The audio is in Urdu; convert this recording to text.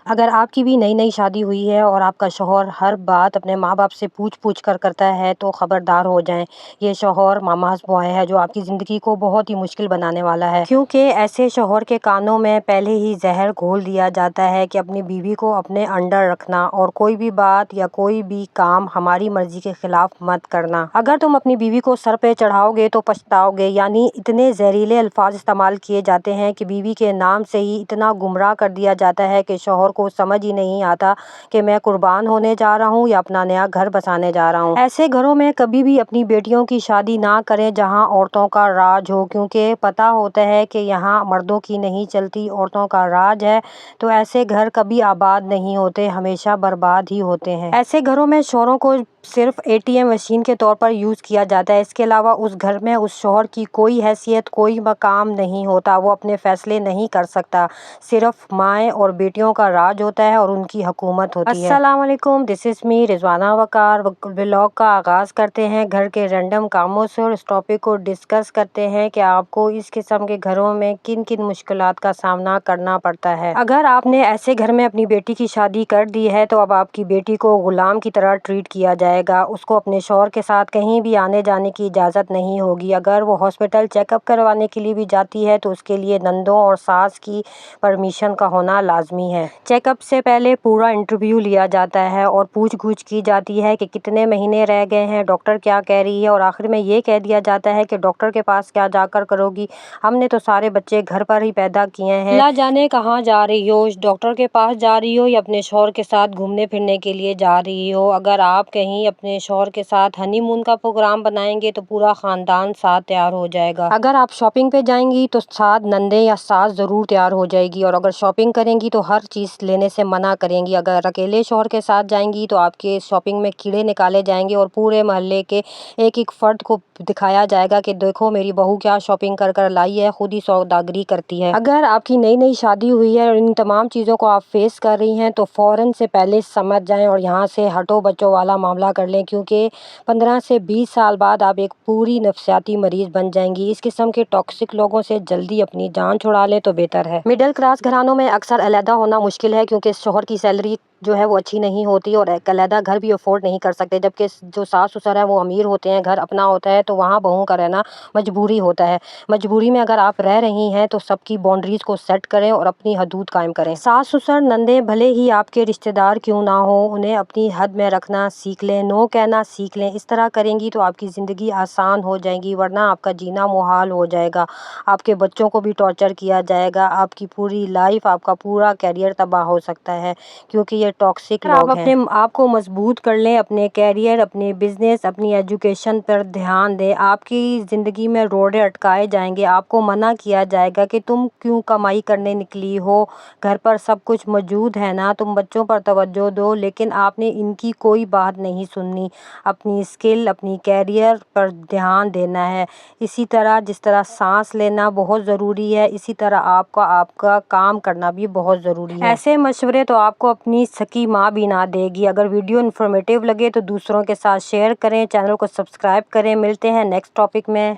اگر آپ کی بھی نئی نئی شادی ہوئی ہے اور آپ کا شوہر ہر بات اپنے ماں باپ سے پوچھ پوچھ کر کرتا ہے تو خبردار ہو جائیں، یہ شوہر ماماز بوائے ہے جو آپ کی زندگی کو بہت ہی مشکل بنانے والا ہے، کیونکہ ایسے شوہر کے کانوں میں پہلے ہی زہر گھول دیا جاتا ہے کہ اپنی بیوی کو اپنے انڈر رکھنا اور کوئی بھی بات یا کوئی بھی کام ہماری مرضی کے خلاف مت کرنا۔ اگر تم اپنی بیوی کو سر پہ چڑھاؤ گے تو پچھتاؤ گے، یعنی اتنے زہریلے الفاظ استعمال کیے جاتے ہیں کہ بیوی کے نام سے ہی اتنا گمراہ کر دیا جاتا ہے کہ شوہر کو سمجھ ہی نہیں آتا کہ میں قربان ہونے جا رہا ہوں یا اپنا نیا گھر بسانے جا رہا ہوں۔ ایسے گھروں میں کبھی بھی اپنی بیٹیوں کی شادی نہ کریں جہاں عورتوں کا راج ہو، کیونکہ پتہ ہوتا ہے کہ یہاں مردوں کی نہیں چلتی، عورتوں کا راج ہے، تو ایسے گھر کبھی آباد نہیں ہوتے، ہمیشہ برباد ہی ہوتے ہیں۔ ایسے گھروں میں شوہروں کو صرف ATM مشین کے طور پر یوز کیا جاتا ہے، اس کے علاوہ اس گھر میں اس شوہر کی کوئی حیثیت، کوئی مقام نہیں ہوتا، وہ اپنے فیصلے نہیں کر سکتا، صرف مائیں اور بیٹیوں کا راج ہوتا ہے اور ان کی حکومت ہوتی ہے۔ السلام علیکم، دس از می رضوانہ وقار۔ ولاگ کا آغاز کرتے ہیں گھر کے رینڈم کاموں سے اور اس ٹاپک کو ڈسکس کرتے ہیں کہ آپ کو اس قسم کے گھروں میں کن کن مشکلات کا سامنا کرنا پڑتا ہے۔ اگر آپ نے ایسے گھر میں اپنی بیٹی کی شادی کر دی ہے تو اب آپ کی بیٹی کو غلام کی طرح ٹریٹ کیا جائے گا، اس کو اپنے شوہر کے ساتھ کہیں بھی آنے جانے کی اجازت نہیں ہوگی۔ اگر وہ ہاسپٹل چیک اپ کروانے کے لیے بھی جاتی ہے تو اس کے لیے نندوں اور ساس کی پرمیشن کا ہونا لازمی ہے۔ چیک اپ سے پہلے پورا انٹرویو لیا جاتا ہے اور پوچھ گچھ کی جاتی ہے کہ کتنے مہینے رہ گئے ہیں، ڈاکٹر کیا کہہ رہی ہے، اور آخر میں یہ کہہ دیا جاتا ہے کہ ڈاکٹر کے پاس کیا جا کر کرو گی، ہم نے تو سارے بچے گھر پر ہی پیدا کیے ہیں، اللہ جانے کہاں جا رہی ہو، ڈاکٹر کے پاس جا رہی ہو یا اپنے شوہر کے ساتھ گھومنے پھرنے کے لیے جا رہی ہو۔ اگر آپ کہیں اپنے شوہر کے ساتھ ہنی مون کا پروگرام بنائیں گے تو پورا خاندان ساتھ تیار ہو جائے گا۔ اگر آپ شاپنگ پہ جائیں گی تو ساتھ نندیں یا ساس ضرور تیار ہو جائے گی، اور اگر شاپنگ کریں گی تو ہر چیز لینے سے منع کریں گی۔ اگر اکیلے شوہر کے ساتھ جائیں گی تو آپ کے شاپنگ میں کیڑے نکالے جائیں گے اور پورے محلے کے ایک ایک فرد کو دکھایا جائے گا کہ دیکھو میری بہو کیا شاپنگ کر کر لائی ہے، خود ہی سوداگری کرتی ہے۔ اگر آپ کی نئی نئی شادی ہوئی ہے اور ان تمام چیزوں کو آپ فیس کر رہی ہیں تو فوراً سے پہلے سمجھ جائیں اور یہاں سے ہٹو بچوں والا معاملہ کر لیں، کیونکہ 15 سے 20 سال بعد آپ ایک پوری نفسیاتی مریض بن جائیں گی۔ اس قسم کے ٹاکسک لوگوں سے جلدی اپنی جان چھڑا لیں تو بہتر ہے۔ مڈل کلاس گھرانوں میں اکثر علیحدہ ہونا مشکل ہے کیونکہ شوہر کی سیلری جو ہے وہ اچھی نہیں ہوتی اور ایک علیحدہ گھر بھی افورڈ نہیں کر سکتے، جبکہ جو ساس سسر ہے وہ امیر ہوتے ہیں، گھر اپنا ہوتا ہے، تو وہاں بہوؤں کا رہنا مجبوری ہوتا ہے۔ مجبوری میں اگر آپ رہ رہی ہیں تو سب کی باؤنڈریز کو سیٹ کریں اور اپنی حدود قائم کریں۔ ساس سسر نندیں بھلے ہی آپ کے رشتہ دار کیوں نہ ہوں، انہیں اپنی حد میں رکھنا سیکھ لیں، نو کہنا سیکھ لیں۔ اس طرح کریں گی تو آپ کی زندگی آسان ہو جائے گی، ورنہ آپ کا جینا محال ہو جائے گا، آپ کے بچوں کو بھی ٹارچر کیا جائے گا، آپ کی پوری لائف، آپ کا پورا کیریئر تباہ ہو سکتا ہے، کیونکہ یہ ٹاکسک لوگ ہیں۔ آپ اپنے آپ کو مضبوط کر لیں، اپنے کیریئر، اپنے بزنس، اپنی ایجوکیشن پر دھیان دیں۔ آپ کی زندگی میں روڑے اٹکائے جائیں گے، آپ کو منع کیا جائے گا کہ تم کیوں کمائی کرنے نکلی ہو، گھر پر سب کچھ موجود ہے نا، تم بچوں پر توجہ دو، لیکن آپ نے ان کی کوئی بات نہیں سننی، اپنی اسکل، اپنی کیریئر پر دھیان دینا ہے۔ اسی طرح جس طرح سانس لینا بہت ضروری ہے، اسی طرح آپ کا کام کرنا بھی بہت ضروری ہے۔ ایسے مشورے تو آپ کو اپنی سکی ماں بھی نہ دے گی۔ اگر ویڈیو انفارمیٹیو لگے تو دوسروں کے ساتھ شیئر کریں، چینل کو سبسکرائب کریں۔ ملتے ہیں نیکسٹ ٹاپک میں۔